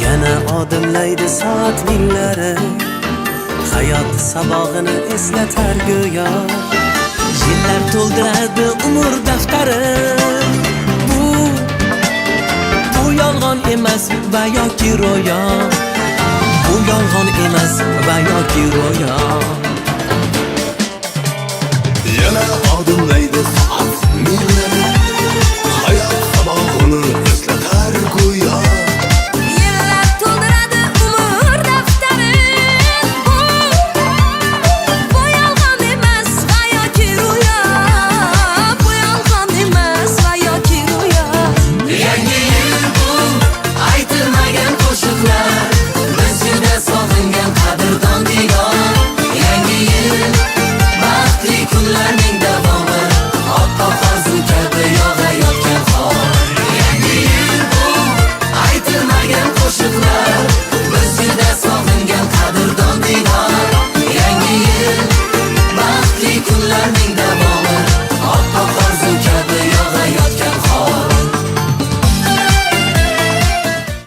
Yana odimlaydi soat millari, hayot sabog'ini eslatar go'yo. Yillar to'ldiradi umr daftari. Bu yolg'on emas va yoki ro'yo. Bu yolg'on emas va yoki ro'yo.